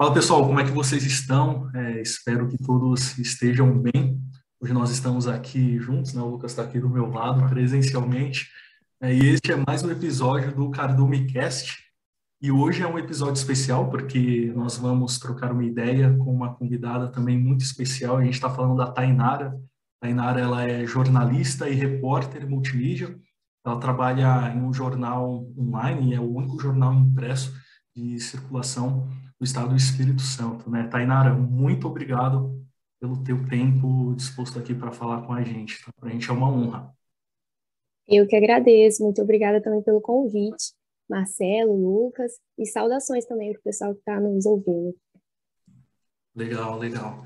Fala pessoal, como é que vocês estão? Espero que todos estejam bem. Hoje nós estamos aqui juntos, né? O Lucas está aqui do meu lado presencialmente. E este é mais um episódio do CardumiCast. E hoje é um episódio especial porque nós vamos trocar uma ideia com uma convidada também muito especial. A gente está falando da Tainara. Tainara, ela é jornalista e repórter multimídia. Ela trabalha em um jornal online, é o único jornal impresso de circulação do Estado do Espírito Santo, né? Tainara, muito obrigado pelo teu tempo disposto aqui para falar com a gente. Tá? Para a gente é uma honra. Eu que agradeço, muito obrigada também pelo convite, Marcelo, Lucas, e saudações também para o pessoal que está nos ouvindo. Legal, legal.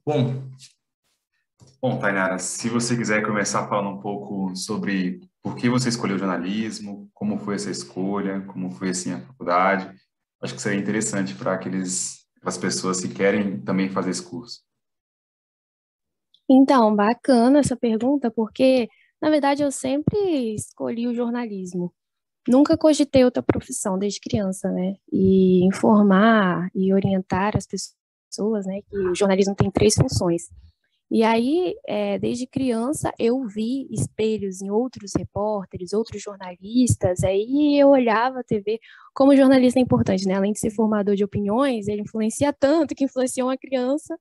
Bom, Tainara, se você quiser começar falando um pouco sobre por que você escolheu jornalismo, como foi essa escolha, como foi assim a faculdade, acho que seria interessante para aquelas pessoas que querem também fazer esse curso. Então, bacana essa pergunta, porque, na verdade, eu sempre escolhi o jornalismo. Nunca cogitei outra profissão desde criança, né? E informar e orientar as pessoas, né? Que o jornalismo tem três funções. E aí, desde criança, eu vi espelhos em outros repórteres, outros jornalistas, aí eu olhava a TV como jornalista é importante, né? Além de ser formador de opiniões, ele influencia tanto que influenciou uma criança,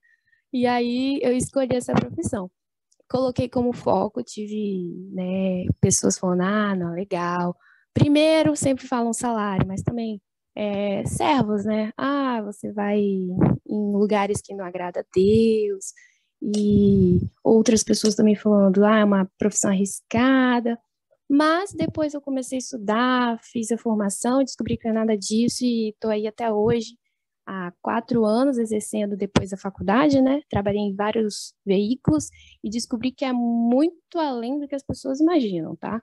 e aí eu escolhi essa profissão. Coloquei como foco, tive, né, pessoas falando, não, legal. Primeiro, sempre falam salário, mas também servos, né? Você vai em lugares que não agrada a Deus, e outras pessoas também falando, é uma profissão arriscada. Mas depois eu comecei a estudar, fiz a formação, descobri que não é nada disso e estou aí até hoje, há 4 anos, exercendo depois da faculdade, né? Trabalhei em vários veículos e descobri que é muito além do que as pessoas imaginam, tá?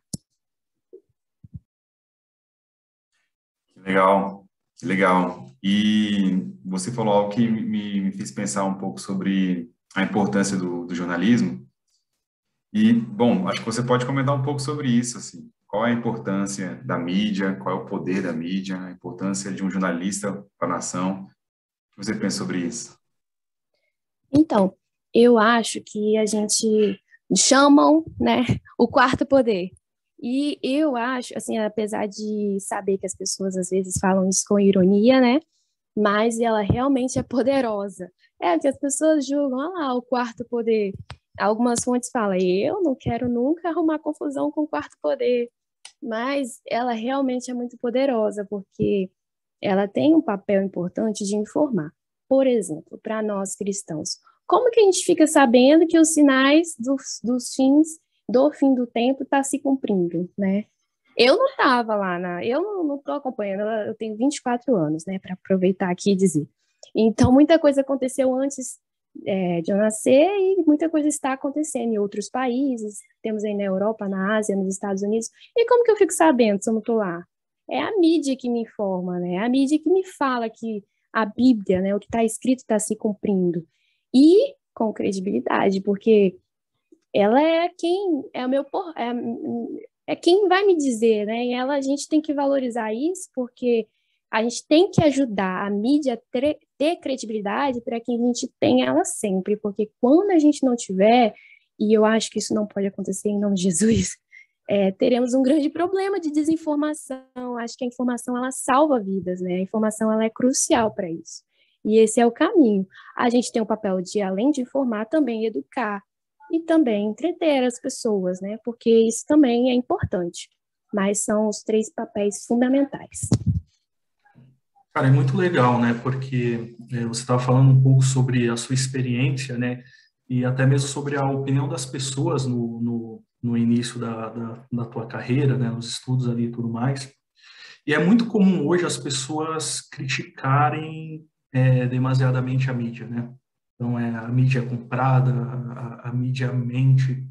Que legal, que legal. E você falou algo que me fez pensar um pouco sobre a importância do jornalismo. E, bom, acho que você pode comentar um pouco sobre isso, assim. Qual é a importância da mídia, qual é o poder da mídia, a importância de um jornalista para a nação. O que você pensa sobre isso? Então, eu acho que a gente chamam, né, o quarto poder. E eu acho, assim, apesar de saber que as pessoas às vezes falam isso com ironia, né, mas ela realmente é poderosa. Que as pessoas julgam, lá, o quarto poder. Algumas fontes falam, eu não quero nunca arrumar confusão com o quarto poder, mas ela realmente é muito poderosa, porque ela tem um papel importante de informar. Por exemplo, para nós cristãos, como que a gente fica sabendo que os sinais dos fins, do fim do tempo está se cumprindo, né? Eu não estava lá, eu não estou acompanhando, eu tenho 24 anos, né, para aproveitar aqui e dizer. Então, muita coisa aconteceu antes de eu nascer e muita coisa está acontecendo em outros países, temos aí na Europa, na Ásia, nos Estados Unidos. E como que eu fico sabendo se eu não estou lá? É a mídia que me informa, né? É a mídia que me fala que a Bíblia, né, o que está escrito está se cumprindo. E com credibilidade, porque ela é quem é o meu é quem vai me dizer, né? E a gente tem que valorizar isso, porque a gente tem que ajudar a mídia a ter credibilidade para que a gente tenha ela sempre, porque quando a gente não tiver, e eu acho que isso não pode acontecer em nome de Jesus, teremos um grande problema de desinformação. Acho que a informação, ela salva vidas, né? A informação, ela é crucial para isso. E esse é o caminho. A gente tem o papel de, além de informar, também educar e também entreter as pessoas, né? Porque isso também é importante. Mas são os três papéis fundamentais. Cara, é muito legal, né? Porque você estava falando um pouco sobre a sua experiência, né? E até mesmo sobre a opinião das pessoas no início da tua carreira, né? Nos estudos ali e tudo mais. E é muito comum hoje as pessoas criticarem demasiadamente a mídia, né? Então, a mídia é comprada, a mídia mente,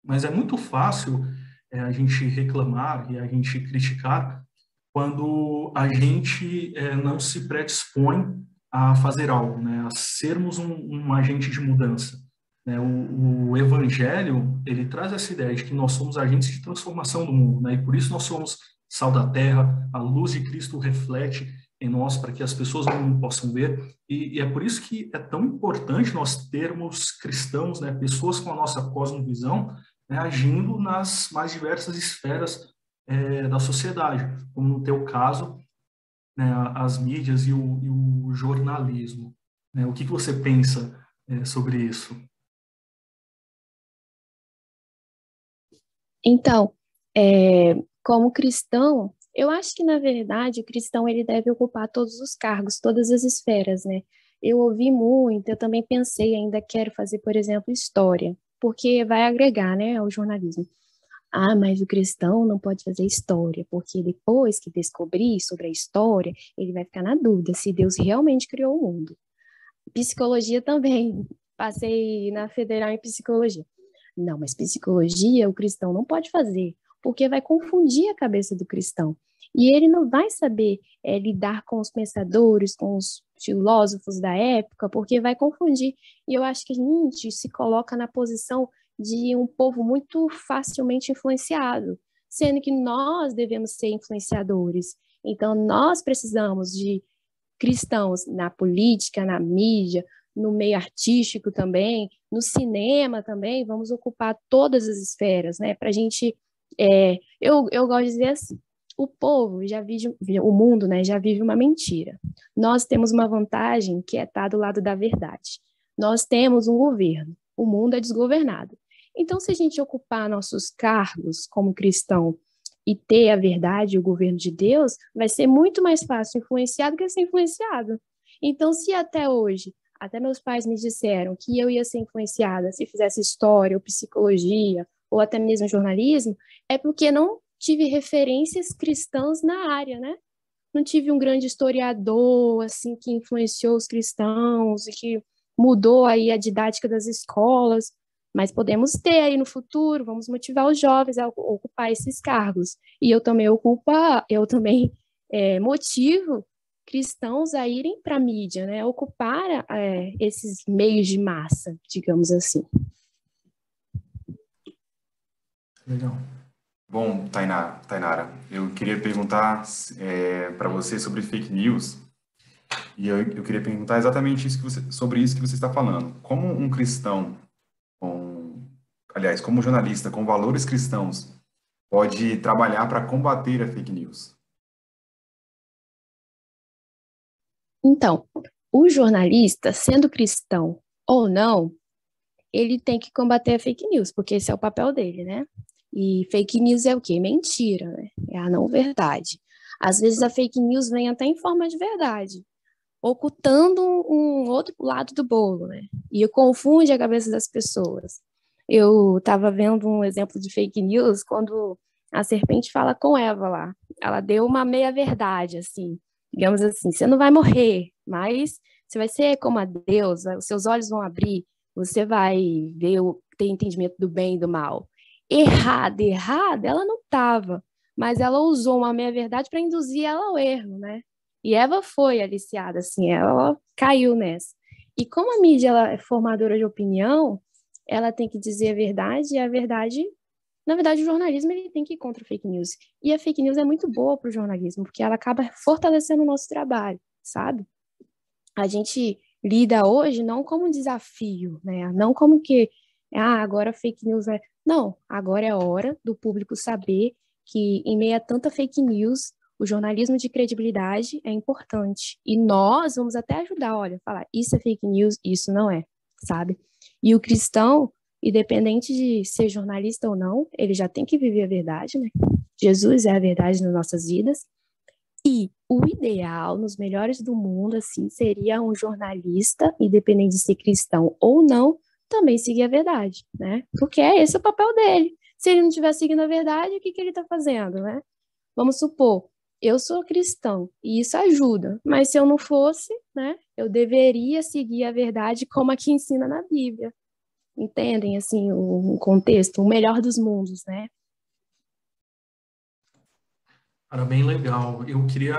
mas é muito fácil a gente reclamar e a gente criticar quando a gente não se predispõe a fazer algo, né? A sermos um agente de mudança. Né? O Evangelho, ele traz essa ideia de que nós somos agentes de transformação do mundo, né? E por isso nós somos sal da terra, a luz de Cristo reflete em nós para que as pessoas não possam ver. E é por isso que é tão importante nós termos cristãos, né, pessoas com a nossa cosmovisão, né, agindo nas mais diversas esferas da sociedade, como no teu caso, né, as mídias e o jornalismo. Né? O que você pensa sobre isso? Então, como cristão, eu acho que, na verdade, o cristão ele deve ocupar todos os cargos, todas as esferas, né? Eu ouvi muito, eu também pensei, ainda quero fazer, por exemplo, história, porque vai agregar, né, ao jornalismo. Ah, mas o cristão não pode fazer história, porque depois que descobrir sobre a história, ele vai ficar na dúvida se Deus realmente criou o mundo. Psicologia também, passei na federal em psicologia. Não, mas psicologia o cristão não pode fazer, porque vai confundir a cabeça do cristão. E ele não vai saber lidar com os pensadores, com os filósofos da época, porque vai confundir. E eu acho que a gente se coloca na posição de um povo muito facilmente influenciado, sendo que nós devemos ser influenciadores. Então, nós precisamos de cristãos na política, na mídia, no meio artístico também, no cinema também, vamos ocupar todas as esferas, né? Para a gente, eu gosto de dizer assim, o povo já vive, o mundo, né, já vive uma mentira. Nós temos uma vantagem que é estar do lado da verdade. Nós temos um governo, o mundo é desgovernado. Então, se a gente ocupar nossos cargos como cristão e ter a verdade, o governo de Deus, vai ser muito mais fácil influenciar do que ser influenciado. Então, se até hoje, até meus pais me disseram que eu ia ser influenciada se fizesse história ou psicologia, ou até mesmo jornalismo, é porque não tive referências cristãs na área, né? Não tive um grande historiador, assim, que influenciou os cristãos e que mudou aí a didática das escolas, mas podemos ter aí no futuro, vamos motivar os jovens a ocupar esses cargos. E eu também motivo cristãos a irem para a mídia, né? Ocupar esses meios de massa, digamos assim. Legal. Bom, Tainara, eu queria perguntar para você sobre fake news, e eu queria perguntar exatamente sobre isso que você está falando. Como um cristão, como jornalista com valores cristãos, pode trabalhar para combater a fake news? Então, o jornalista, sendo cristão ou não, ele tem que combater a fake news, porque esse é o papel dele, né? E fake news é o quê? Mentira, né? É a não verdade. Às vezes a fake news vem até em forma de verdade, ocultando um outro lado do bolo, né? E confunde a cabeça das pessoas. Eu estava vendo um exemplo de fake news quando a serpente fala com Eva lá. Ela deu uma meia-verdade, assim, digamos assim, você não vai morrer, mas você vai ser como a Deus, os seus olhos vão abrir, você vai ver, ter entendimento do bem e do mal. Errada, ela não estava, mas ela usou uma meia-verdade para induzir ela ao erro, né? E Eva foi aliciada, assim, ela caiu nessa. E como a mídia ela é formadora de opinião, ela tem que dizer a verdade, e a verdade, na verdade, o jornalismo ele tem que ir contra a fake news. E a fake news é muito boa para o jornalismo, porque ela acaba fortalecendo o nosso trabalho, sabe? A gente lida hoje não como um desafio, né? Não como que, agora fake news é... Não, agora é a hora do público saber que, em meio a tanta fake news, o jornalismo de credibilidade é importante. E nós vamos até ajudar, olha, falar, isso é fake news, isso não é, sabe? E o cristão, independente de ser jornalista ou não, ele já tem que viver a verdade, né? Jesus é a verdade nas nossas vidas. E o ideal, nos melhores do mundo, assim, seria um jornalista, independente de ser cristão ou não, também seguir a verdade, né? Porque esse é o papel dele. Se ele não estiver seguindo a verdade, o que que ele está fazendo, né? Vamos supor, eu sou cristão e isso ajuda, mas se eu não fosse, né, eu deveria seguir a verdade como aqui ensina na Bíblia. Entendem, assim, o contexto, o melhor dos mundos, né? Cara, bem legal. Eu queria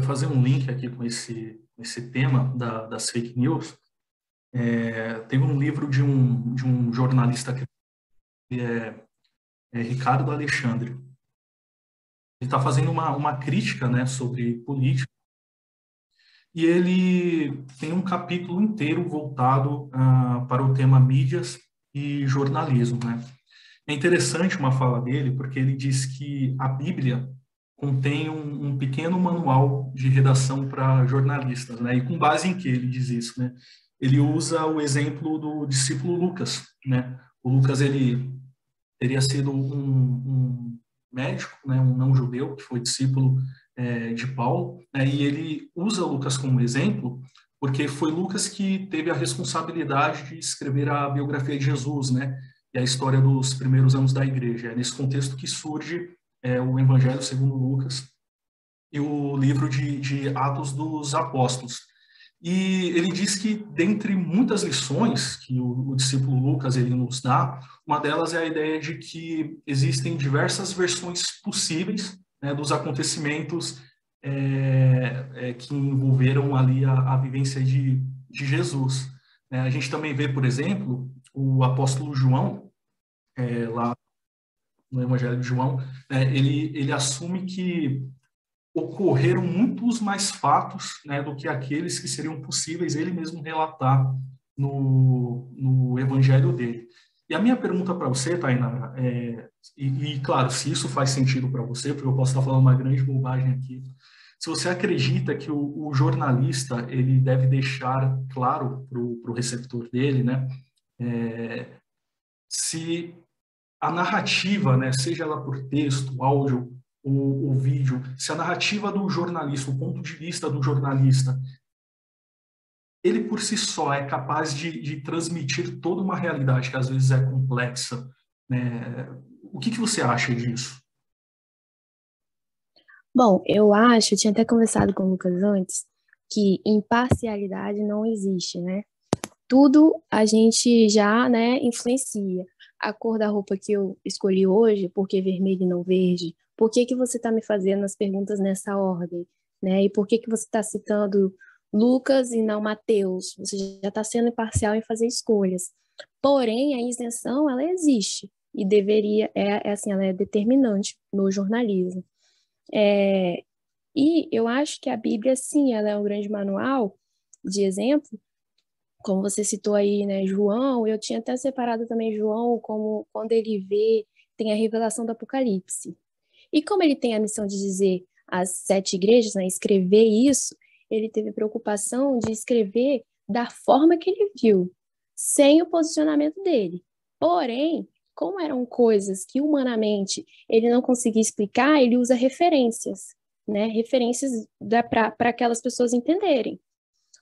fazer um link aqui com esse tema das fake news. Teve um livro de um jornalista que é Ricardo Alexandre. Ele está fazendo uma crítica, né, sobre política, e ele tem um capítulo inteiro voltado para o tema mídias e jornalismo, né? É interessante uma fala dele, porque ele diz que a Bíblia contém um pequeno manual de redação para jornalistas, né? E com base em que ele diz isso, né? Ele usa o exemplo do discípulo Lucas, né? O Lucas, ele teria sido um médico, né? Um não-judeu, que foi discípulo de Paulo, né? E ele usa Lucas como exemplo, porque foi Lucas que teve a responsabilidade de escrever a biografia de Jesus, né? E a história dos primeiros anos da igreja. É nesse contexto que surge o Evangelho segundo Lucas e o livro de Atos dos Apóstolos. E ele diz que, dentre muitas lições que o discípulo Lucas ele nos dá, uma delas é a ideia de que existem diversas versões possíveis, né, dos acontecimentos que envolveram ali a vivência de Jesus. A gente também vê, por exemplo, o apóstolo João, lá no Evangelho de João, ele assume que ocorreram muitos mais fatos, né, do que aqueles que seriam possíveis ele mesmo relatar no evangelho dele. E a minha pergunta para você, Tainara, claro, se isso faz sentido para você, porque eu posso estar falando uma grande bobagem aqui, se você acredita que o jornalista ele deve deixar claro para o receptor dele, né, se a narrativa, né, seja ela por texto, áudio ou vídeo, se a narrativa do jornalista, o ponto de vista do jornalista, ele por si só é capaz de transmitir toda uma realidade que às vezes é complexa, né? O que você acha disso? Bom, eu acho, eu tinha até conversado com o Lucas antes, que imparcialidade não existe, né? Tudo a gente já, né, influencia. A cor da roupa que eu escolhi hoje, por que vermelho e não verde? Por que que você está me fazendo as perguntas nessa ordem, né? E por que que você está citando Lucas e não Mateus? Você já está sendo imparcial em fazer escolhas. Porém, a isenção, ela existe e deveria, assim, ela é determinante no jornalismo. É, e eu acho que a Bíblia, sim, ela é um grande manual de exemplo, como você citou aí, né, João, eu tinha até separado também João como quando ele vê, tem a revelação do Apocalipse. E como ele tem a missão de dizer às 7 igrejas, né, escrever isso, ele teve preocupação de escrever da forma que ele viu, sem o posicionamento dele. Porém, como eram coisas que humanamente ele não conseguia explicar, ele usa referências, né, referências para aquelas pessoas entenderem.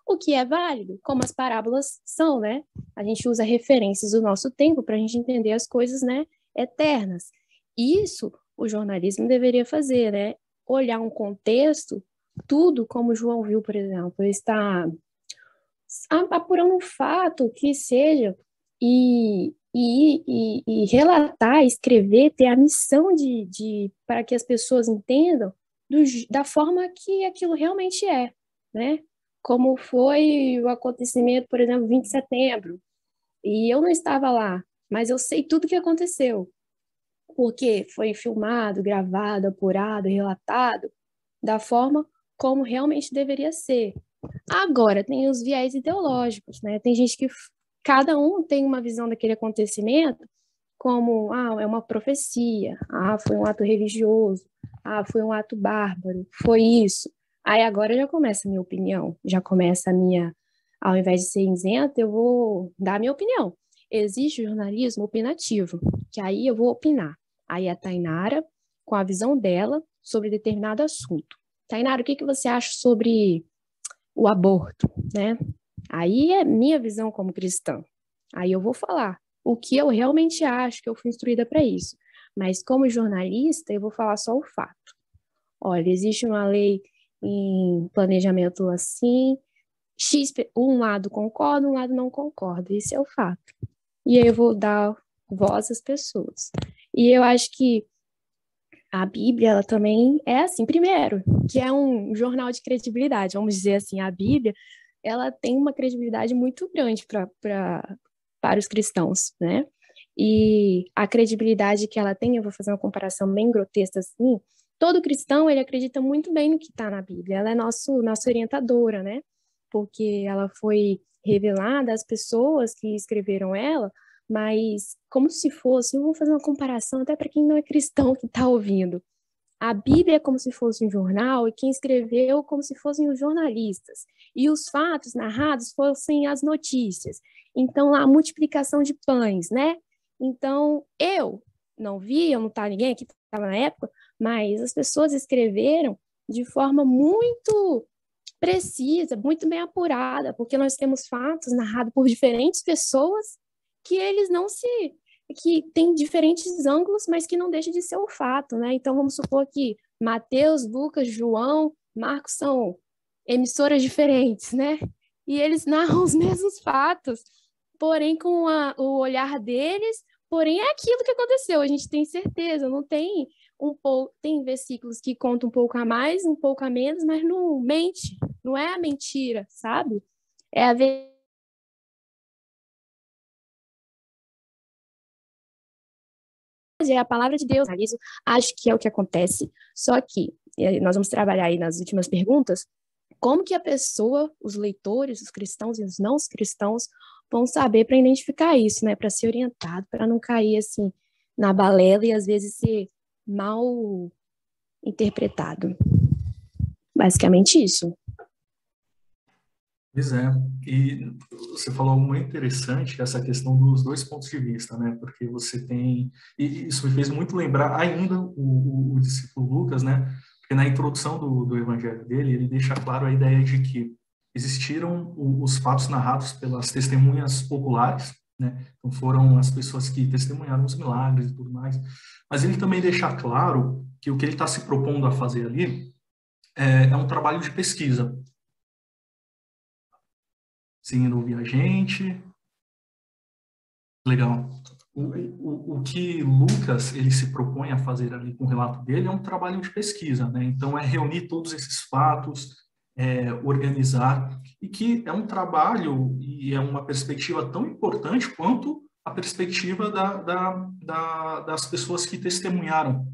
O que é válido, como as parábolas são, né? A gente usa referências do nosso tempo para a gente entender as coisas, né, eternas. Isso o jornalismo deveria fazer, né? Olhar um contexto, tudo como João viu, por exemplo, está apurando um fato que seja e relatar, escrever, ter a missão de para que as pessoas entendam da forma que aquilo realmente é, né? Como foi o acontecimento, por exemplo, 20 de setembro. E eu não estava lá, mas eu sei tudo o que aconteceu, porque foi filmado, gravado, apurado, relatado da forma como realmente deveria ser. Agora, tem os viés ideológicos, né? Tem gente que cada um tem uma visão daquele acontecimento como, é uma profecia, foi um ato religioso, foi um ato bárbaro, foi isso. Aí agora já começa a minha opinião, já começa a minha, ao invés de ser isenta, eu vou dar a minha opinião. Existe o jornalismo opinativo, que aí eu vou opinar. Aí a Tainara, com a visão dela sobre determinado assunto. Tainara, o que você acha sobre o aborto, né? Aí é minha visão como cristã. Aí eu vou falar o que eu realmente acho, que eu fui instruída para isso. Mas como jornalista, eu vou falar só o fato. Olha, existe uma lei em planejamento assim, um lado concorda, um lado não concorda. Isso é o fato. E aí eu vou dar voz às pessoas. E eu acho que a Bíblia, ela também é assim, primeiro, que é um jornal de credibilidade, vamos dizer assim, a Bíblia, ela tem uma credibilidade muito grande para os cristãos, né? E a credibilidade que ela tem, eu vou fazer uma comparação bem grotesca assim, todo cristão, ele acredita muito bem no que está na Bíblia. Ela é nossa orientadora, né? Porque ela foi revelada às pessoas que escreveram ela, mas como se fosse, eu vou fazer uma comparação até para quem não é cristão que está ouvindo. A Bíblia é como se fosse um jornal e quem escreveu como se fossem os jornalistas. E os fatos narrados fossem as notícias. Então, a multiplicação de pães, né? Então, eu não vi, eu não estava ninguém aqui estava na época, mas as pessoas escreveram de forma muito precisa, muito bem apurada, porque nós temos fatos narrados por diferentes pessoas que eles não se que tem diferentes ângulos, mas que não deixa de ser um fato, né? Então vamos supor que Mateus, Lucas, João, Marcos são emissoras diferentes, né? E eles narram os mesmos fatos, porém com o olhar deles, porém é aquilo que aconteceu, a gente tem certeza, não tem tem versículos que contam um pouco a mais, um pouco a menos, mas não mente, não é a mentira, sabe? É a é a palavra de Deus. Isso acho que é o que acontece. Só que nós vamos trabalhar aí nas últimas perguntas como que a pessoa, os leitores, os cristãos e os não cristãos vão saber para identificar isso, né? Para ser orientado, para não cair assim na balela e às vezes ser mal interpretado. Basicamente isso. Pois é, e você falou algo muito interessante, essa questão dos dois pontos de vista, né? Porque você tem, e isso me fez muito lembrar ainda o discípulo Lucas, né? Porque na introdução do evangelho dele, ele deixa claro a ideia de que existiram os fatos narrados pelas testemunhas populares, né? Então foram as pessoas que testemunharam os milagres e tudo mais, mas ele também deixa claro que o que ele está se propondo a fazer ali é um trabalho de pesquisa. Sem ouvir a gente. Legal. O que Lucas ele se propõe a fazer ali com o relato dele é um trabalho de pesquisa, né? Então é reunir todos esses fatos, organizar, e que é um trabalho e é uma perspectiva tão importante quanto a perspectiva das pessoas que testemunharam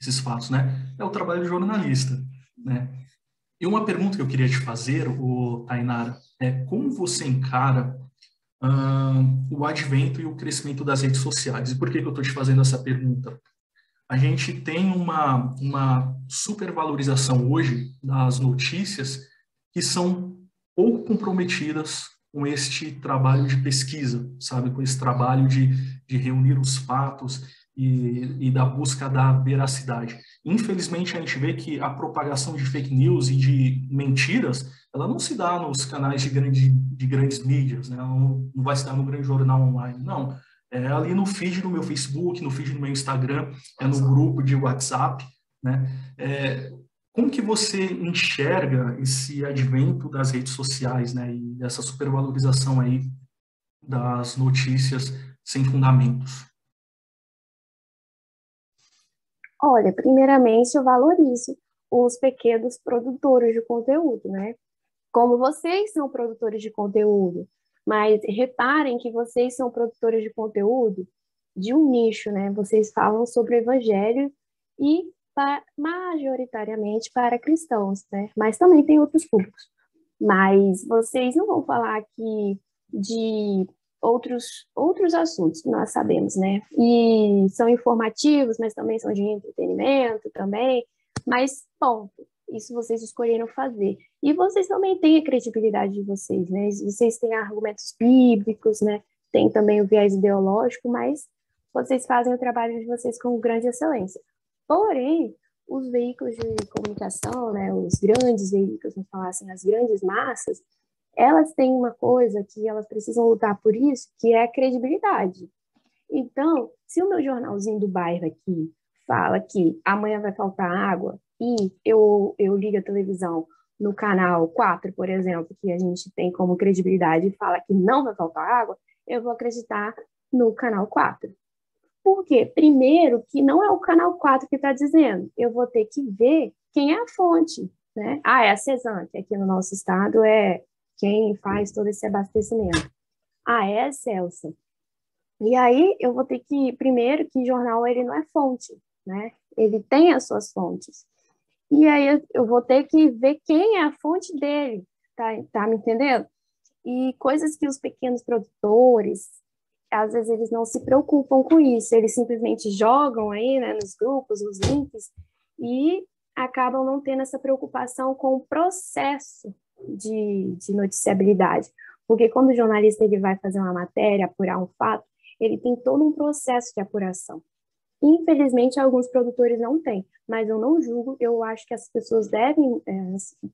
esses fatos, né? É o trabalho de jornalista, né? E uma pergunta que eu queria te fazer, Tainara, é como você encara o advento e o crescimento das redes sociais? E por que eu estou te fazendo essa pergunta? A gente tem uma supervalorização hoje das notícias que são pouco comprometidas com este trabalho de pesquisa, sabe? Com esse trabalho de reunir os fatos e da busca da veracidade. Infelizmente, a gente vê que a propagação de fake news e de mentiras, ela não se dá nos canais de grandes mídias, né? Ela não vai se dar no grande jornal online, não. É ali no feed do meu Facebook, no feed do meu Instagram, é no grupo de WhatsApp, né? Como que você enxerga esse advento das redes sociais, né? E dessa supervalorização aí das notícias sem fundamentos? Olha, primeiramente eu valorizo os pequenos produtores de conteúdo, né? Como vocês são produtores de conteúdo, mas reparem que vocês são produtores de conteúdo de um nicho, né? Vocês falam sobre o evangelho e majoritariamente para cristãos, né? Mas também tem outros públicos. Mas vocês não vão falar aqui de outros assuntos, nós sabemos, né? E são informativos, mas também são de entretenimento também. Mas, ponto. Isso vocês escolheram fazer. E vocês também têm a credibilidade de vocês, né? Vocês têm argumentos bíblicos, né? Tem também o viés ideológico, mas vocês fazem o trabalho de vocês com grande excelência. Porém, os veículos de comunicação, né? Os grandes veículos, vamos falar assim, as grandes massas, elas têm uma coisa que elas precisam lutar por isso, que é a credibilidade. Então, se o meu jornalzinho do bairro aqui fala que amanhã vai faltar água, e eu ligo a televisão no canal 4, por exemplo, que a gente tem como credibilidade e fala que não vai faltar água, eu vou acreditar no canal 4. Por quê? Primeiro, que não é o canal 4 que está dizendo, eu vou ter que ver quem é a fonte, né? É a Cesan, que aqui no nosso estado é quem faz todo esse abastecimento. É a Celsa. E aí eu vou ter que, primeiro, que jornal ele não é fonte, né? Ele tem as suas fontes. E aí eu vou ter que ver quem é a fonte dele, tá me entendendo? E coisas que os pequenos produtores, às vezes eles não se preocupam com isso, eles simplesmente jogam aí, né, nos grupos, os links, e acabam não tendo essa preocupação com o processo de noticiabilidade. Porque quando o jornalista ele vai fazer uma matéria, apurar um fato, ele tem todo um processo de apuração. Infelizmente, alguns produtores não têm, mas eu não julgo, eu acho que as pessoas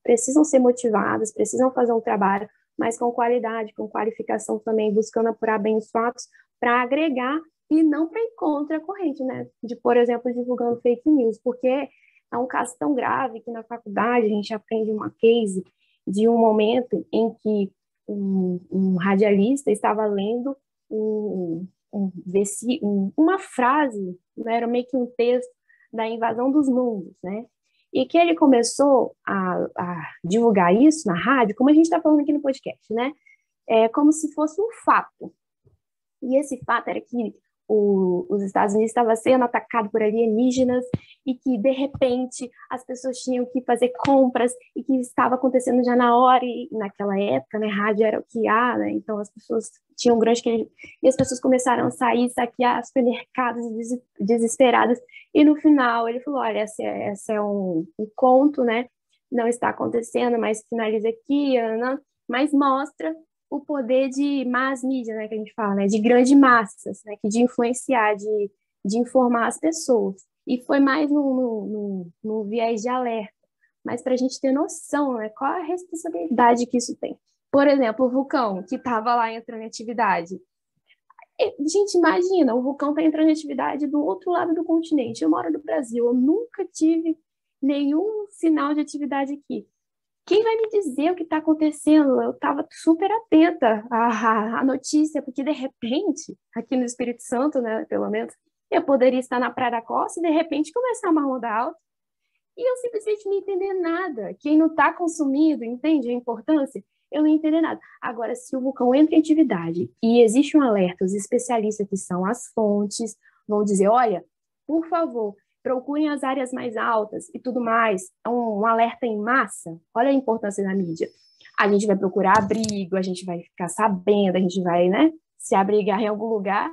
precisam ser motivadas, precisam fazer um trabalho, mas com qualidade, com qualificação também, buscando apurar bem os fatos, para agregar e não para ir contra a corrente, né? De, por exemplo, divulgando fake news, porque é um caso tão grave que na faculdade a gente aprende uma case de um momento em que um radialista estava lendo uma frase, né, era meio que um texto da invasão dos mundos, né? E que ele começou a divulgar isso na rádio, como a gente está falando aqui no podcast, né? Como se fosse um fato. E esse fato era que os Estados Unidos estavam sendo atacados por alienígenas e que, de repente, as pessoas tinham que fazer compras e que estava acontecendo já na hora e naquela época, né, rádio era o que há, né, então as pessoas tinham um grande... E as pessoas começaram a sair, saquear supermercados desesperadas e no final ele falou, olha, esse é um conto, né, não está acontecendo, mas finaliza aqui, Ana, mas mostra o poder de mass media, né, que a gente fala, né, de grandes massas, né, de influenciar, de informar as pessoas. E foi mais no viés de alerta, mas para a gente ter noção, né, qual a responsabilidade que isso tem. Por exemplo, o vulcão, que estava lá entrando em atividade. Gente, imagina, o vulcão está entrando em atividade do outro lado do continente. Eu moro no Brasil, eu nunca tive nenhum sinal de atividade aqui. Quem vai me dizer o que está acontecendo? Eu estava super atenta à notícia, porque de repente, aqui no Espírito Santo, né, pelo menos, eu poderia estar na Praia da Costa e de repente começar uma onda alta e eu simplesmente não entender nada. Quem não está consumindo, entende a importância? Eu não entender nada. Agora, se o vulcão entra em atividade e existe um alerta, os especialistas que são as fontes vão dizer, olha, por favor, procurem as áreas mais altas e tudo mais, é um alerta em massa, olha a importância da mídia. A gente vai procurar abrigo, a gente vai ficar sabendo, a gente vai, né, se abrigar em algum lugar,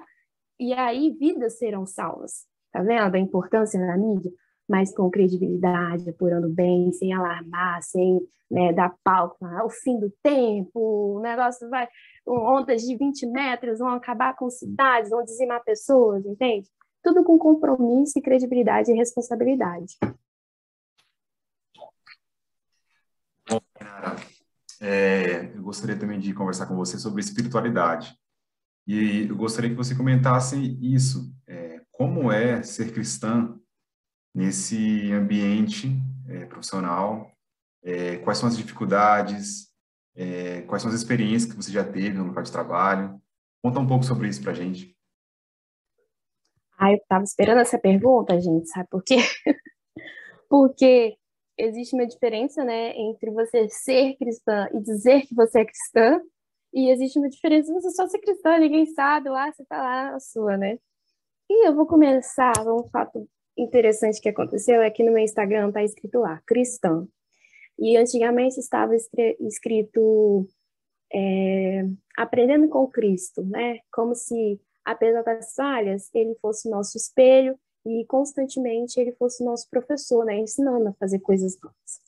e aí vidas serão salvas. Tá vendo a importância da mídia? Mas com credibilidade, apurando bem, sem alarmar, sem, né, dar palco, o fim do tempo, o negócio vai, ondas de 20 metros vão acabar com cidades, vão dizimar pessoas, entende? Tudo com compromisso e credibilidade e responsabilidade. Bom, Nara, eu gostaria também de conversar com você sobre espiritualidade. E eu gostaria que você comentasse isso. Como é ser cristã nesse ambiente profissional? Quais são as dificuldades? Quais são as experiências que você já teve no local de trabalho? Conta um pouco sobre isso para a gente. Eu estava esperando essa pergunta, gente, sabe por quê? Porque existe uma diferença, né, entre você ser cristã e dizer que você é cristã, e existe uma diferença você só ser cristã, ninguém sabe, lá você está lá na sua, né? E eu vou começar, um fato interessante que aconteceu é que no meu Instagram está escrito lá, cristã. E antigamente estava escrito aprendendo com Cristo, né? Como se, apesar das falhas, ele fosse nosso espelho e constantemente ele fosse nosso professor, né? Ensinando a fazer coisas novas.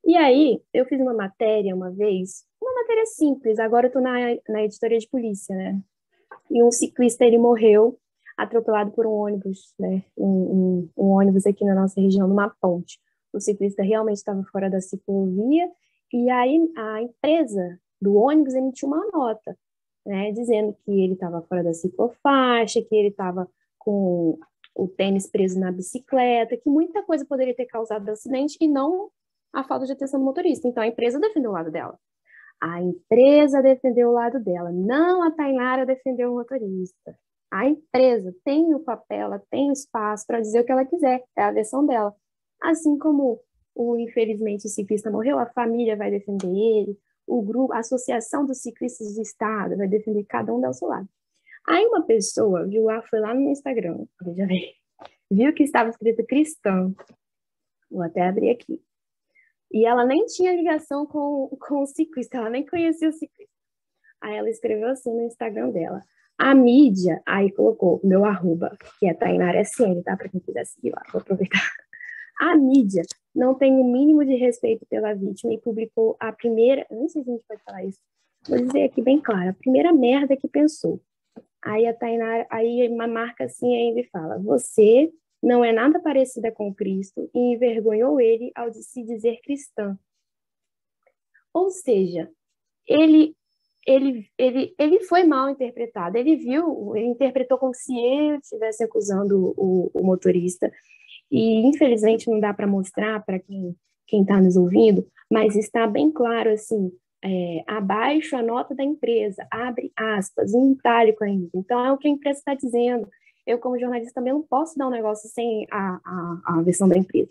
E aí, eu fiz uma matéria uma vez, uma matéria simples, agora eu estou na editoria de polícia, né? E um ciclista, ele morreu atropelado por um ônibus, né? Um ônibus aqui na nossa região, numa ponte. O ciclista realmente estava fora da ciclovia e aí a empresa do ônibus emitiu uma nota, né? Dizendo que ele estava fora da ciclofaixa, que ele estava com o tênis preso na bicicleta, que muita coisa poderia ter causado acidente e não a falta de atenção do motorista. Então, a empresa defendeu o lado dela. A empresa defendeu o lado dela, não a Tainara defendeu o motorista. A empresa tem o papel, ela tem o espaço para dizer o que ela quiser, é a versão dela. Assim como, infelizmente, o ciclista morreu, a família vai defender ele, o grupo, a Associação dos Ciclistas do Estado vai defender cada um do seu lado. Aí uma pessoa foi lá no meu Instagram, veja bem, viu que estava escrito cristão, Vou até abrir aqui. E ela nem tinha ligação com o ciclista, ela nem conhecia o ciclista. Aí ela escreveu assim no Instagram dela. A mídia, aí colocou meu arroba, que é Tainara SN, tá? Para quem quiser seguir lá, vou aproveitar. A mídia não tem o mínimo de respeito pela vítima e publicou a primeira, eu não sei se a gente pode falar isso, vou dizer aqui bem claro, a primeira merda que pensou. Aí a Tainara, aí uma marca assim ainda e fala, você não é nada parecida com Cristo e envergonhou ele ao de se dizer cristã. Ou seja, ele foi mal interpretado. Ele interpretou como se eu estivesse acusando o motorista. E, infelizmente, não dá para mostrar para quem está nos ouvindo, mas está bem claro, assim, abaixo a nota da empresa, abre aspas, em itálico ainda. Então, é o que a empresa está dizendo. Eu, como jornalista, também não posso dar um negócio sem a versão da empresa.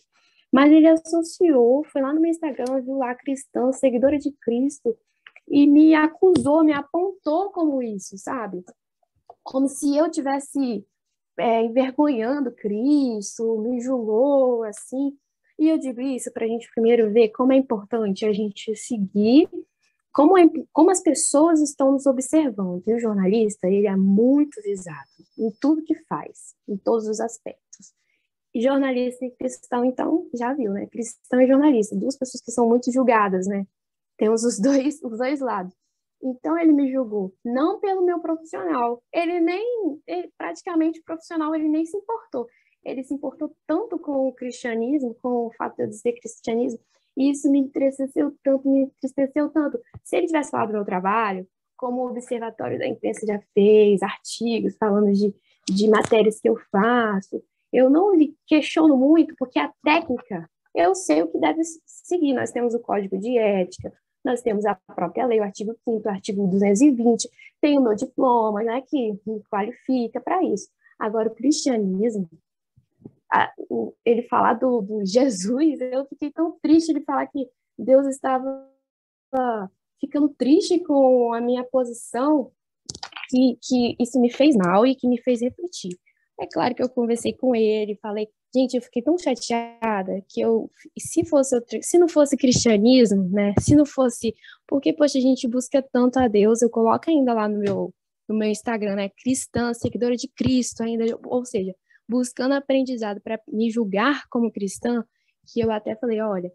Mas ele associou, foi lá no meu Instagram, viu lá, cristã, seguidora de Cristo, e me acusou, me apontou como isso, sabe? Como se eu tivesse envergonhando Cristo, me julgou, assim. E eu digo isso para a gente primeiro ver como é importante a gente seguir, como as pessoas estão nos observando. E o jornalista, ele é muito visado em tudo que faz, em todos os aspectos. E jornalista e cristão, então, já viu, né? Cristão e jornalista, duas pessoas que são muito julgadas, né? Temos os dois lados. Então, ele me julgou, não pelo meu profissional. Praticamente profissional, ele nem se importou. Ele se importou tanto com o cristianismo, com o fato de eu dizer cristianismo, e isso me entristeceu tanto. Se ele tivesse falado do meu trabalho, como o Observatório da Imprensa já fez, artigos falando de matérias que eu faço, eu não lhe questiono muito, porque a técnica, eu sei o que deve seguir. Nós temos o Código de Ética, nós temos a própria lei, o artigo 5º, o artigo 220, tem o meu diploma, né, que me qualifica para isso. Agora, o cristianismo, ele falar do Jesus, eu fiquei tão triste ele falar que Deus estava ficando triste com a minha posição, que isso me fez mal e que me fez refletir. É claro que eu conversei com ele, falei, gente, eu fiquei tão chateada que se não fosse cristianismo, né, se não fosse, porque, poxa, a gente busca tanto a Deus, eu coloco ainda lá no meu Instagram, né, cristã, seguidora de Cristo ainda, ou seja, buscando aprendizado para me julgar como cristã, que eu até falei, olha,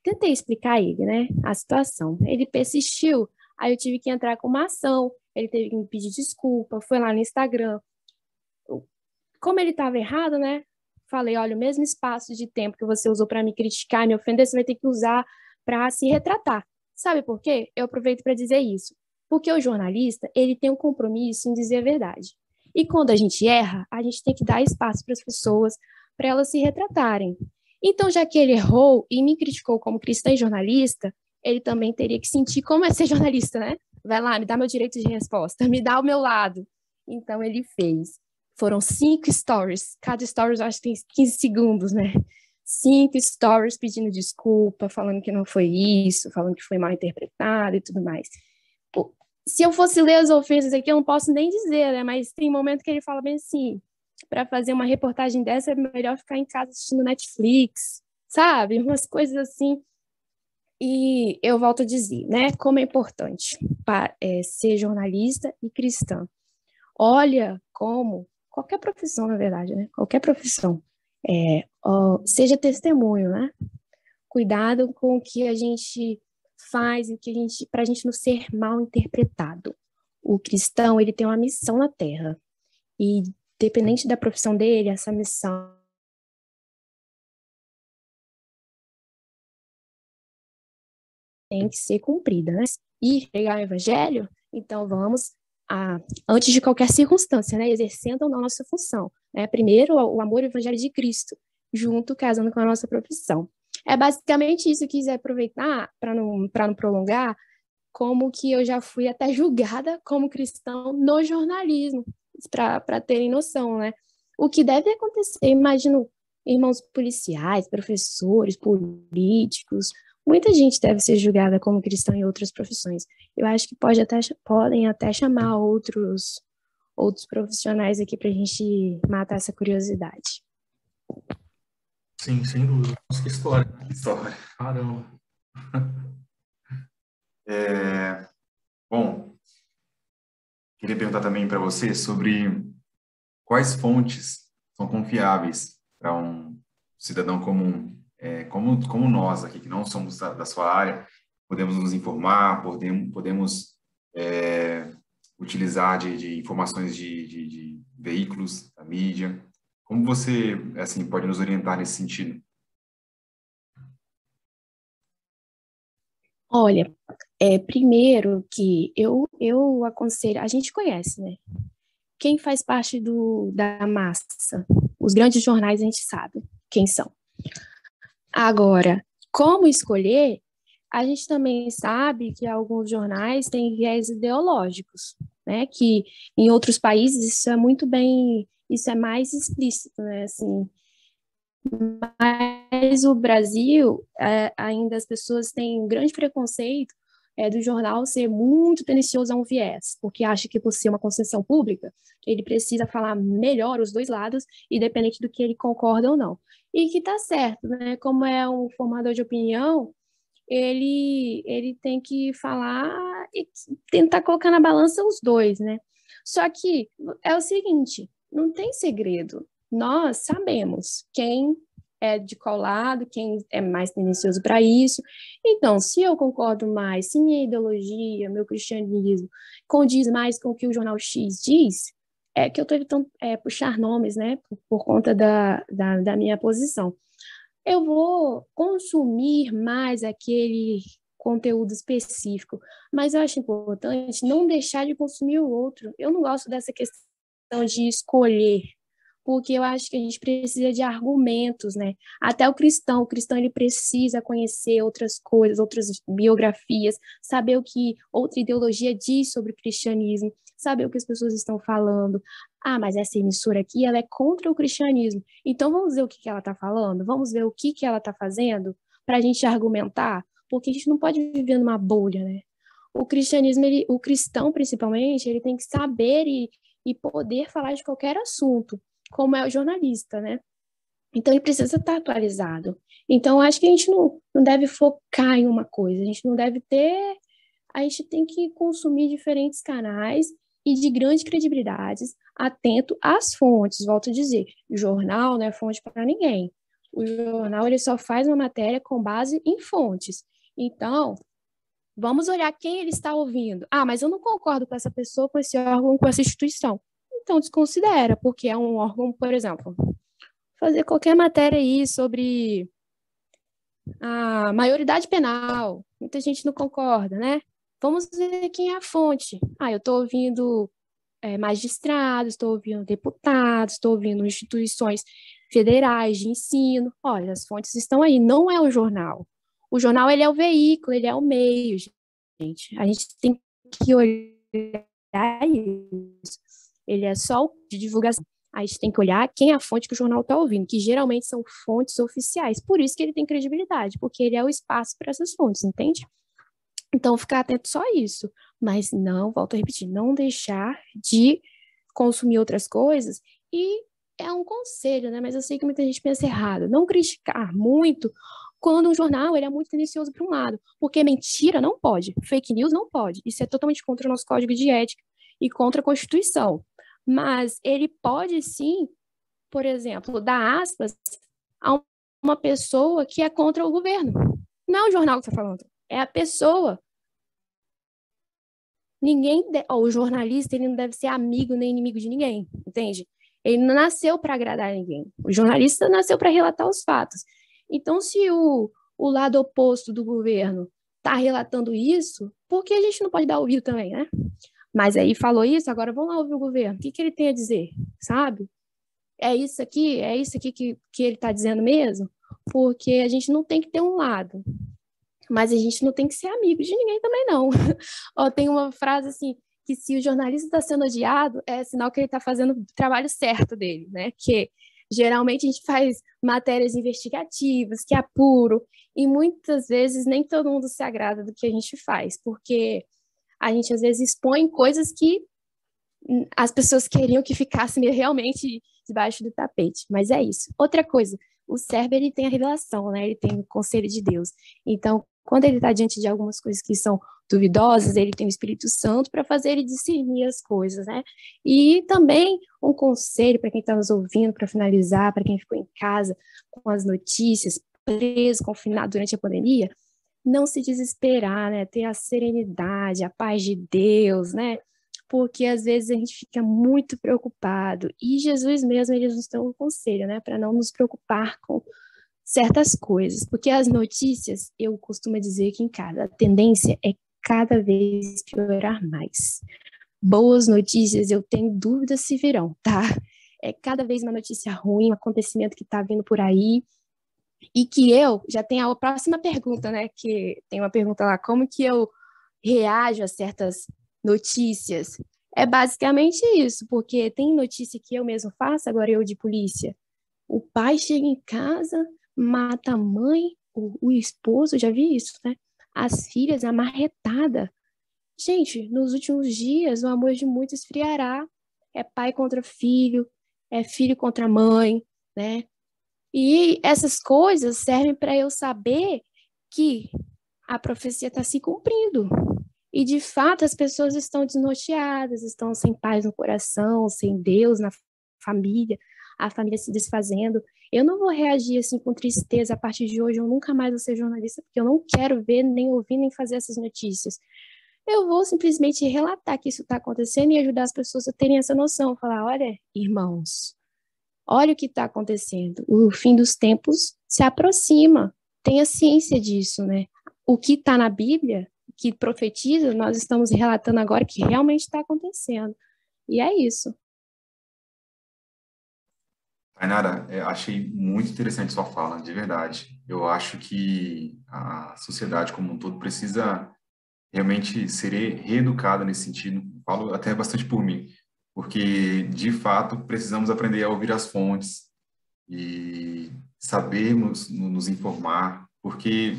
tentei explicar a ele, né, a situação, ele persistiu, aí eu tive que entrar com uma ação, ele teve que me pedir desculpa, foi lá no Instagram, como ele estava errado, né? Falei, olha, o mesmo espaço de tempo que você usou para me criticar, me ofender, você vai ter que usar para se retratar. Sabe por quê? Eu aproveito para dizer isso. Porque o jornalista, ele tem um compromisso em dizer a verdade. E quando a gente erra, a gente tem que dar espaço para as pessoas, para elas se retratarem. Então, já que ele errou e me criticou como cristã e jornalista, ele também teria que sentir como é ser jornalista, né? Vai lá, me dá meu direito de resposta, me dá o meu lado. Então, ele fez. Foram 5 stories, cada story eu acho que tem 15 segundos, né? 5 stories pedindo desculpa, falando que não foi isso, falando que foi mal interpretado e tudo mais. Pô, se eu fosse ler as ofensas aqui, eu não posso nem dizer, né? Mas tem momento que ele fala bem assim, para fazer uma reportagem dessa é melhor ficar em casa assistindo Netflix, sabe? Umas coisas assim. E eu volto a dizer, né? Como é importante ser jornalista e cristã. Olha como qualquer profissão, na verdade, né? Qualquer profissão. Seja testemunho, né? Cuidado com o que a gente faz e para a gente não ser mal interpretado. O cristão, ele tem uma missão na Terra. E, dependente da profissão dele, essa missão tem que ser cumprida, né? E pregar o evangelho, então vamos antes de qualquer circunstância, né, exercendo a nossa função, né, primeiro o amor e o evangelho de Cristo, junto, casando com a nossa profissão. É basicamente isso que eu quis aproveitar, para não prolongar, como que eu já fui até julgada como cristão no jornalismo, para terem noção, né, o que deve acontecer, imagino, irmãos policiais, professores, políticos, muita gente deve ser julgada como cristã em outras profissões. Eu acho que podem até chamar outros profissionais aqui para a gente matar essa curiosidade. Sim, sem dúvida. Nossa, que história. História. Caramba. Bom, queria perguntar também para você sobre quais fontes são confiáveis para um cidadão comum, como nós aqui, que não somos da sua área, podemos nos informar, podemos utilizar de informações de veículos, da mídia. Como você, assim, pode nos orientar nesse sentido? Olha, primeiro que eu aconselho, a gente conhece, né? Quem faz parte da massa, os grandes jornais a gente sabe quem são. Agora, como escolher, a gente também sabe que alguns jornais têm viés ideológicos, né? Que em outros países isso é mais explícito, né? Assim, mas o Brasil, ainda as pessoas têm um grande preconceito do jornal ser muito tendencioso a um viés, porque acha que por ser uma concessão pública, ele precisa falar melhor os dois lados, independente do que ele concorda ou não. E que está certo, né? Como é um formador de opinião, ele tem que falar e tentar colocar na balança os dois, né? Só que é o seguinte, não tem segredo. Nós sabemos quem é de qual lado, quem é mais tendencioso para isso. Então, se eu concordo mais, se minha ideologia, meu cristianismo condiz mais com o que o jornal X diz, é que eu estou evitando puxar nomes, né, por conta da minha posição. Eu vou consumir mais aquele conteúdo específico, mas eu acho importante não deixar de consumir o outro. Eu não gosto dessa questão de escolher, porque eu acho que a gente precisa de argumentos, né? Até o cristão ele precisa conhecer outras coisas, outras biografias, saber o que outra ideologia diz sobre o cristianismo, saber o que as pessoas estão falando. Ah, mas essa emissora aqui, ela é contra o cristianismo. Então vamos ver o que ela está falando, vamos ver o que ela está fazendo para a gente argumentar, porque a gente não pode viver numa bolha, né? O cristianismo, o cristão principalmente, ele tem que saber e poder falar de qualquer assunto, como é o jornalista, né? Então, ele precisa estar atualizado. Então, acho que a gente não deve focar em uma coisa, a gente não deve ter... A gente tem que consumir diferentes canais e de grandes credibilidades, atento às fontes, volto a dizer, o jornal não é fonte para ninguém. O jornal, ele só faz uma matéria com base em fontes. Então, vamos olhar quem ele está ouvindo. Ah, mas eu não concordo com essa pessoa, com esse órgão, com essa instituição. Então, desconsidera, porque é um órgão, por exemplo, fazer qualquer matéria aí sobre a maioridade penal. Muita gente não concorda, né? Vamos ver quem é a fonte. Ah, eu estou ouvindo magistrados, estou ouvindo deputados, estou ouvindo instituições federais de ensino. Olha, as fontes estão aí, não é o jornal. O jornal, ele é o veículo, ele é o meio, gente. A gente tem que olhar isso. Ele é só de divulgação. A gente tem que olhar quem é a fonte que o jornal está ouvindo, que geralmente são fontes oficiais. Por isso que ele tem credibilidade, porque ele é o espaço para essas fontes, entende? Então, ficar atento só a isso. Mas não, volto a repetir, não deixar de consumir outras coisas. E é um conselho, né? Mas eu sei que muita gente pensa errado. Não criticar muito quando um jornal ele é muito tendencioso para um lado. Porque mentira não pode, fake news não pode. Isso é totalmente contra o nosso código de ética e contra a Constituição. Mas ele pode sim, por exemplo, dar aspas a uma pessoa que é contra o governo. Não é o jornal que está falando, é a pessoa. O jornalista ele não deve ser amigo nem inimigo de ninguém, entende? Ele não nasceu para agradar ninguém. O jornalista nasceu para relatar os fatos. Então, se o lado oposto do governo está relatando isso, por que a gente não pode dar ouvido também, né? Mas aí falou isso, agora vamos lá ouvir o governo. O que ele tem a dizer, sabe? É isso aqui que ele está dizendo mesmo? Porque a gente não tem que ter um lado. Mas a gente não tem que ser amigo de ninguém também, não. Ó, tem uma frase assim, que se o jornalista está sendo odiado, é sinal que ele está fazendo o trabalho certo dele, né? Que geralmente a gente faz matérias investigativas, que apuram, e muitas vezes nem todo mundo se agrada do que a gente faz, porque a gente às vezes expõe coisas que as pessoas queriam que ficasse realmente debaixo do tapete. Mas é isso. Outra coisa, o servo, ele tem a revelação, né? Ele tem o conselho de Deus. Então, quando ele está diante de algumas coisas que são duvidosas, ele tem o Espírito Santo para fazer ele discernir as coisas, né? E também um conselho para quem está nos ouvindo, para finalizar, para quem ficou em casa com as notícias, preso, confinado durante a pandemia, não se desesperar, né? Ter a serenidade, a paz de Deus, né? Porque às vezes a gente fica muito preocupado. E Jesus mesmo, ele nos deu um conselho, né? Para não nos preocupar com certas coisas. Porque as notícias, eu costumo dizer que em casa, a tendência é cada vez piorar mais. Boas notícias, eu tenho dúvidas se virão, tá? É cada vez uma notícia ruim, um acontecimento que está vindo por aí, e que eu já tenho a próxima pergunta, né? Que tem uma pergunta lá, como que eu reajo a certas notícias? É basicamente isso, porque tem notícia que eu mesmo faço, agora eu de polícia. O pai chega em casa, mata a mãe, o esposo, já vi isso, né? As filhas, a marretada. Gente, nos últimos dias, o amor de muitos esfriará. É pai contra filho, é filho contra mãe, né? E essas coisas servem para eu saber que a profecia está se cumprindo. E, de fato, as pessoas estão desnorteadas, estão sem paz no coração, sem Deus na família, a família se desfazendo. Eu não vou reagir assim com tristeza. A partir de hoje, eu nunca mais vou ser jornalista, porque eu não quero ver, nem ouvir, nem fazer essas notícias. Eu vou simplesmente relatar que isso está acontecendo e ajudar as pessoas a terem essa noção. Falar, olha, irmãos, olha o que está acontecendo. O fim dos tempos se aproxima. Tenha ciência disso, né? O que está na Bíblia, que profetiza, nós estamos relatando agora que realmente está acontecendo. E é isso. Tainara, achei muito interessante sua fala, de verdade. Eu acho que a sociedade como um todo precisa realmente ser reeducada nesse sentido. Falo até bastante por mim, porque, de fato, precisamos aprender a ouvir as fontes e sabermos nos informar, porque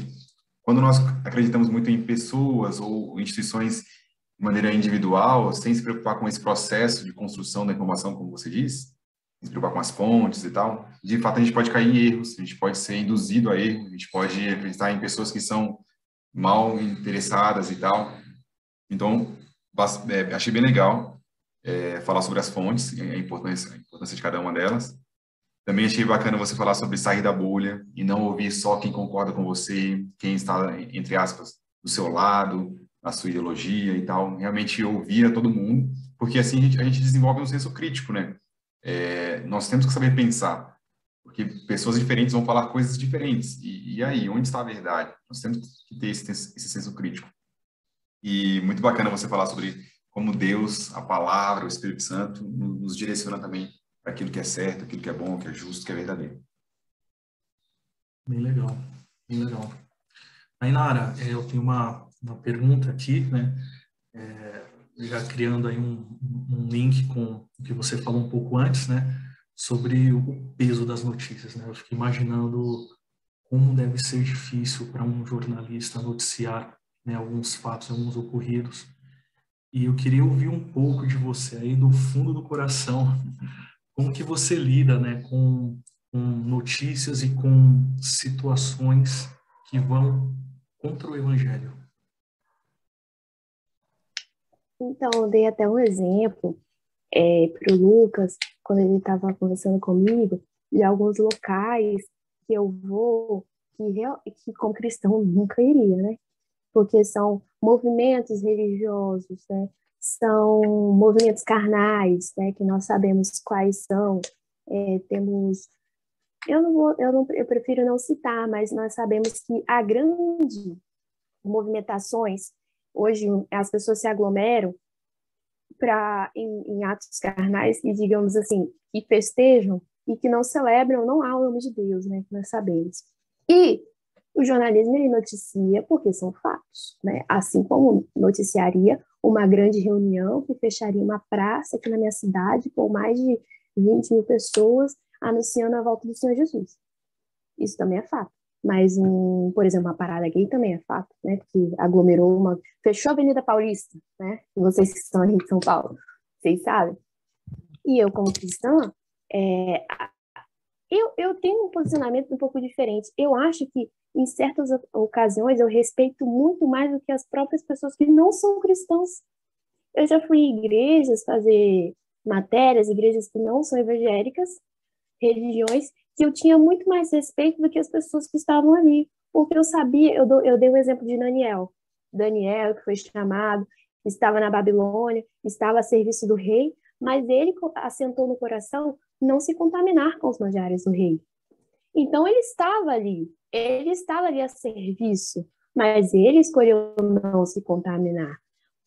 quando nós acreditamos muito em pessoas ou instituições de maneira individual, sem se preocupar com esse processo de construção da informação, como você diz, se preocupar com as fontes e tal, de fato a gente pode cair em erros, a gente pode ser induzido a erro, a gente pode acreditar em pessoas que são mal interessadas e tal. Então, achei bem legal falar sobre as fontes, a importância de cada uma delas. Também achei bacana você falar sobre sair da bolha e não ouvir só quem concorda com você, quem está, entre aspas, do seu lado, a sua ideologia e tal. Realmente ouvir a todo mundo, porque assim a gente desenvolve um senso crítico, né? Nós temos que saber pensar, porque pessoas diferentes vão falar coisas diferentes. E aí, onde está a verdade? Nós temos que ter esse senso crítico. E muito bacana você falar sobre como Deus, a palavra, o Espírito Santo, nos direciona também para aquilo que é certo, aquilo que é bom, que é justo, que é verdadeiro. Bem legal, bem legal. Ainara, eu tenho uma pergunta aqui, né? Já criando aí um link com o que você falou um pouco antes, né? Sobre o peso das notícias, né? Eu fico imaginando como deve ser difícil para um jornalista noticiar, né, alguns fatos, alguns ocorridos. E eu queria ouvir um pouco de você aí, do fundo do coração, como que você lida, né, com notícias e com situações que vão contra o Evangelho. Então, eu dei até um exemplo para o Lucas, quando ele estava conversando comigo, de alguns locais que eu vou, que como cristão nunca iria, né? Porque são movimentos religiosos, né? São movimentos carnais, né? Que nós sabemos quais são. Temos, eu prefiro não citar, mas nós sabemos que há grandes movimentações. Hoje as pessoas se aglomeram em atos carnais e, digamos assim, que festejam e que não celebram, não há o nome de Deus, né? Que nós sabemos. E o jornalismo, ele noticia porque são fatos, né? Assim como noticiaria uma grande reunião que fecharia uma praça aqui na minha cidade com mais de 20 mil pessoas anunciando a volta do Senhor Jesus. Isso também é fato. Mas, por exemplo, uma parada gay também é fato, né? Que aglomerou fechou a Avenida Paulista, né? E vocês que estão aí em São Paulo, vocês sabem. E eu, como cristã, Eu tenho um posicionamento um pouco diferente. Eu acho que, em certas ocasiões, eu respeito muito mais do que as próprias pessoas que não são cristãos. Eu já fui em igrejas fazer matérias, igrejas que não são evangélicas, religiões, que eu tinha muito mais respeito do que as pessoas que estavam ali. Porque eu sabia, eu dei o exemplo de Daniel. Daniel, que foi chamado, estava na Babilônia, estava a serviço do rei, mas ele assentou no coração não se contaminar com os manjares do rei. Então ele estava ali a serviço, mas ele escolheu não se contaminar.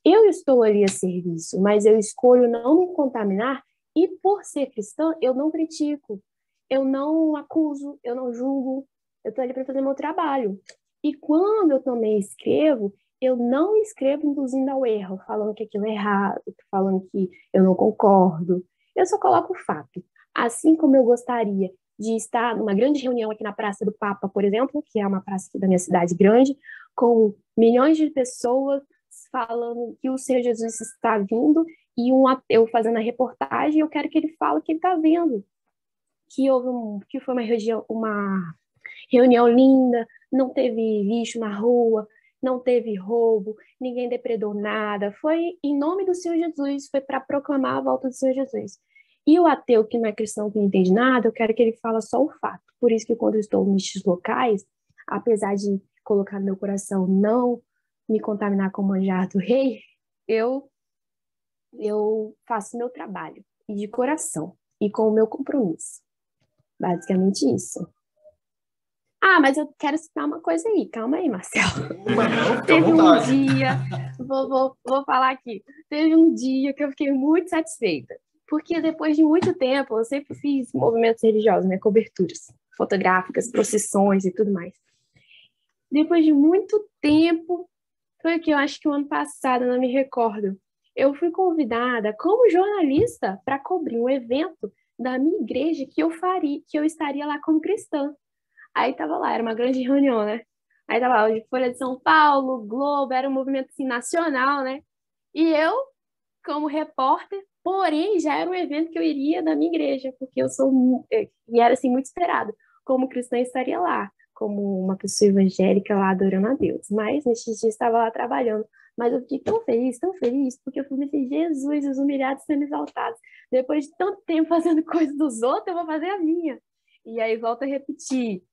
Eu estou ali a serviço, mas eu escolho não me contaminar e por ser cristã, eu não critico, eu não acuso, eu não julgo, eu estou ali para fazer meu trabalho. E quando eu também escrevo, eu não escrevo induzindo ao erro, falando que aquilo é errado, falando que eu não concordo. Eu só coloco o fato. Assim como eu gostaria de estar numa grande reunião aqui na Praça do Papa, por exemplo, que é uma praça aqui da minha cidade grande, com milhões de pessoas falando que o Senhor Jesus está vindo e um ateu fazendo a reportagem, eu quero que ele fale que ele está vendo, que foi uma reunião linda, não teve lixo na rua, não teve roubo, ninguém depredou nada, foi em nome do Senhor Jesus, foi para proclamar a volta do Senhor Jesus. E o ateu que não é cristão, que não entende nada, eu quero que ele fale só o fato. Por isso que quando eu estou nestes locais, apesar de colocar no meu coração não me contaminar com o manjar do rei, eu faço meu trabalho, e de coração, e com o meu compromisso. Basicamente isso. Ah, mas eu quero citar uma coisa aí. Calma aí, Marcelo. Não, fica à Teve um vontade. dia, vou falar aqui. Teve um dia que eu fiquei muito satisfeita. Porque depois de muito tempo, eu sempre fiz movimentos religiosos, né? Coberturas fotográficas, procissões e tudo mais. Depois de muito tempo, foi que eu acho que o ano passado, não me recordo, eu fui convidada como jornalista para cobrir um evento da minha igreja que eu estaria lá como cristã. Aí tava lá, era uma grande reunião, né? Aí tava lá, Folha de São Paulo, Globo, era um movimento assim, nacional, né? E eu, como repórter, porém já era um evento que eu iria da minha igreja, porque e era assim muito esperado. Como cristã estaria lá, como uma pessoa evangélica lá adorando a Deus. Mas neste dia estava lá trabalhando. Mas eu fiquei tão feliz, porque eu fui ver Jesus, os humilhados sendo exaltados. Depois de tanto tempo fazendo coisa dos outros, eu vou fazer a minha. E aí volto a repetir,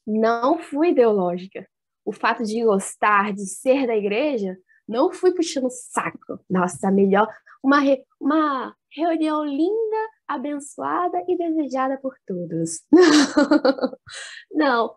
não fui ideológica. O fato de gostar, de ser da igreja, não fui puxando o saco. Nossa, melhor. Uma reunião linda, abençoada e desejada por todos. Não.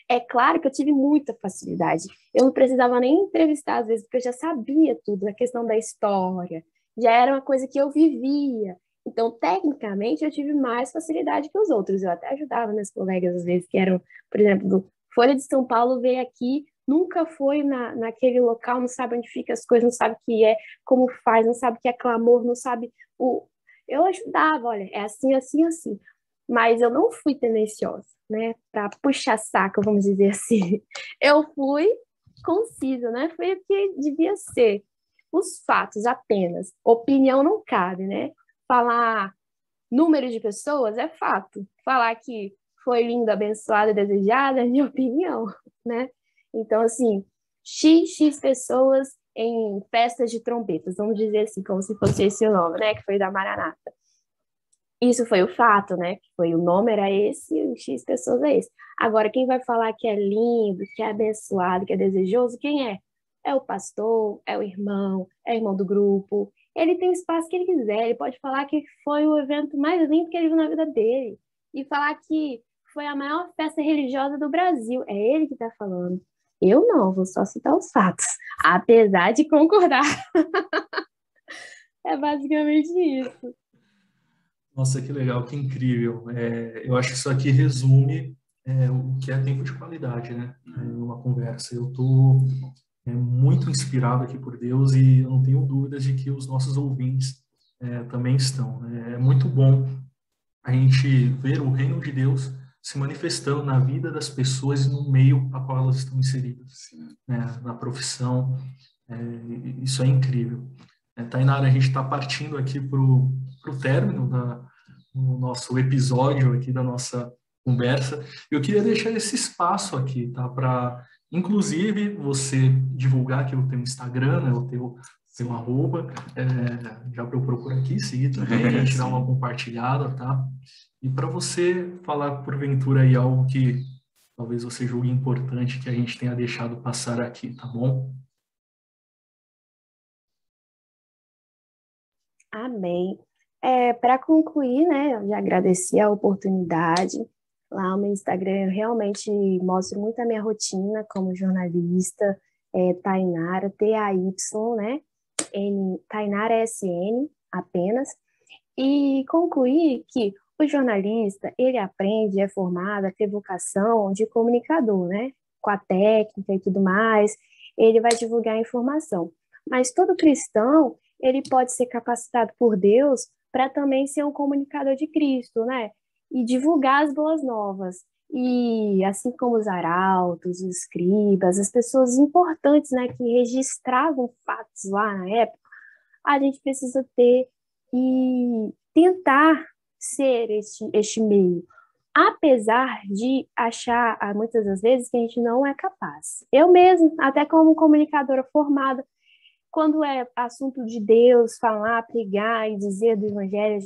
É claro que eu tive muita facilidade. Eu não precisava nem entrevistar, às vezes, porque eu já sabia tudo, a questão da história. Já era uma coisa que eu vivia. Então, tecnicamente, eu tive mais facilidade que os outros. Eu até ajudava meus colegas, às vezes, que eram, por exemplo, do Folha de São Paulo, veio aqui, nunca foi naquele local, não sabe onde fica as coisas, não sabe o que é, como faz, não sabe o que é clamor, não sabe o... Eu ajudava, olha, é assim, assim, assim. Mas eu não fui tendenciosa, né, para puxar saco, vamos dizer assim. Eu fui concisa, né? Foi o que devia ser. Os fatos apenas. Opinião não cabe, né? Falar número de pessoas é fato. Falar que foi linda, abençoada, desejada é minha opinião, né? Então, assim, X pessoas em festas de trompetas, vamos dizer assim, como se fosse esse o nome, né? Que foi da Maranata. Isso foi o fato, né? O nome era esse e o X pessoas é esse. Agora, quem vai falar que é lindo, que é abençoado, que é desejoso, quem é? É o pastor, é o irmão do grupo. Ele tem o espaço que ele quiser, ele pode falar que foi o evento mais lindo que ele viu na vida dele. E falar que foi a maior festa religiosa do Brasil. É ele que está falando. Eu não, vou só citar os fatos. Apesar de concordar. É basicamente isso. Nossa, que legal, que incrível. Eu acho que isso aqui resume o que é tempo de qualidade, né? Uma conversa. Eu estou muito inspirado aqui por Deus e eu não tenho dúvidas de que os nossos ouvintes também estão, né? É muito bom a gente ver o reino de Deus se manifestando na vida das pessoas e no meio a qual elas estão inseridas, né? Na profissão. Isso é incrível. Tainara, a gente está partindo aqui para o término no nosso episódio aqui da nossa conversa. Eu queria deixar esse espaço aqui, tá? Para, inclusive, você divulgar aqui o teu Instagram, né? O teu arroba, já para eu procurar aqui, seguir também, a gente dar uma compartilhada, tá? E para você falar, porventura, aí algo que talvez você julgue importante que a gente tenha deixado passar aqui, tá bom? Amém. Para concluir, né, eu já agradeci a oportunidade. Lá no meu Instagram eu realmente mostro muito a minha rotina como jornalista, Tainara, T-A-Y, né, Tainara S-N apenas. E concluir que o jornalista, ele aprende, é formado, a ter vocação de comunicador, né, com a técnica e tudo mais, ele vai divulgar a informação. Mas todo cristão, ele pode ser capacitado por Deus para também ser um comunicador de Cristo, né? E divulgar as boas novas. E assim como os arautos, os escribas, as pessoas importantes, né, que registravam fatos lá na época, a gente precisa ter e tentar ser este meio. Apesar de achar, muitas das vezes, que a gente não é capaz. Eu mesmo, até como comunicadora formada, quando é assunto de Deus, falar, pregar e dizer do evangelho,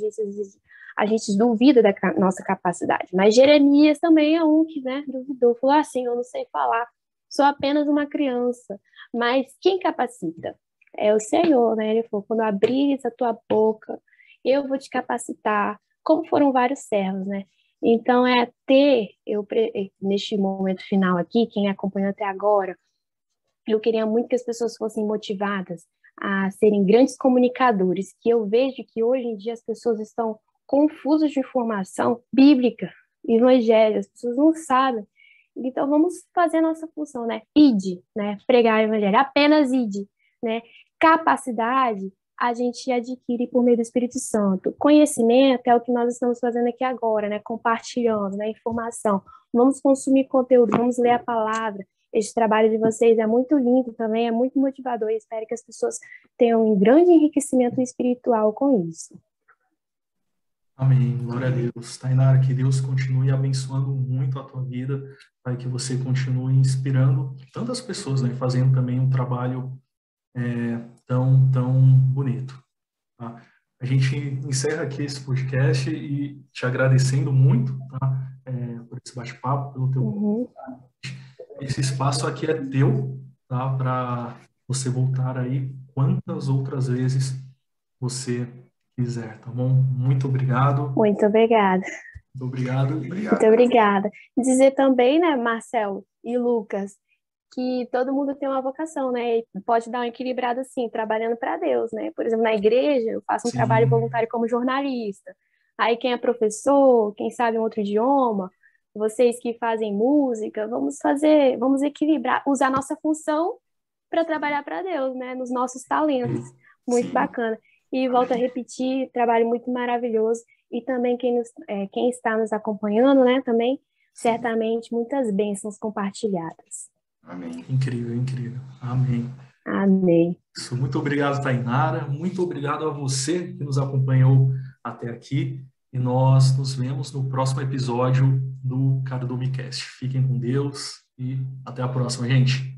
a gente duvida da nossa capacidade. Mas Jeremias também é um que, né, duvidou, falou assim, eu não sei falar, sou apenas uma criança. Mas quem capacita? É o Senhor, né? Ele falou, quando abrires a tua boca, eu vou te capacitar, como foram vários servos, né? Então, neste momento final aqui, quem acompanhou até agora, eu queria muito que as pessoas fossem motivadas a serem grandes comunicadores, que eu vejo que hoje em dia as pessoas estão confusas de informação bíblica, evangelho, as pessoas não sabem. Então, vamos fazer a nossa função, né? Ide, né? Pregar o evangelho, apenas ide, né? Capacidade a gente adquire por meio do Espírito Santo. Conhecimento é o que nós estamos fazendo aqui agora, né? Compartilhando, né? Informação. Vamos consumir conteúdo, vamos ler a palavra. Este trabalho de vocês é muito lindo também, é muito motivador e espero que as pessoas tenham um grande enriquecimento espiritual com isso. Amém. Glória a Deus. Tainara, que Deus continue abençoando muito a tua vida, para que você continue inspirando tantas pessoas, né? Fazendo também um trabalho tão bonito. Tá? A gente encerra aqui esse podcast e te agradecendo muito, tá? Por esse bate-papo, pelo teu... Esse espaço aqui é teu, tá? Para você voltar aí quantas outras vezes você quiser, tá bom? Muito obrigado. Muito obrigada. Muito obrigado. Muito obrigada. Dizer também, né, Marcelo e Lucas, que todo mundo tem uma vocação, né? E pode dar uma equilibrada assim, trabalhando para Deus, né? Por exemplo, na igreja, eu faço um trabalho voluntário como jornalista. Aí quem é professor, quem sabe um outro idioma, vocês que fazem música, vamos equilibrar, usar nossa função para trabalhar para Deus, né? Nos nossos talentos. Muito bacana. E volto a repetir, trabalho muito maravilhoso. E também quem está nos acompanhando, né? Também, certamente, muitas bênçãos compartilhadas. Amém. Incrível, incrível. Amém. Amém. Isso. Muito obrigado, Tainara. Muito obrigado a você que nos acompanhou até aqui. E nós nos vemos no próximo episódio do Cardumicast. Fiquem com Deus e até a próxima, gente.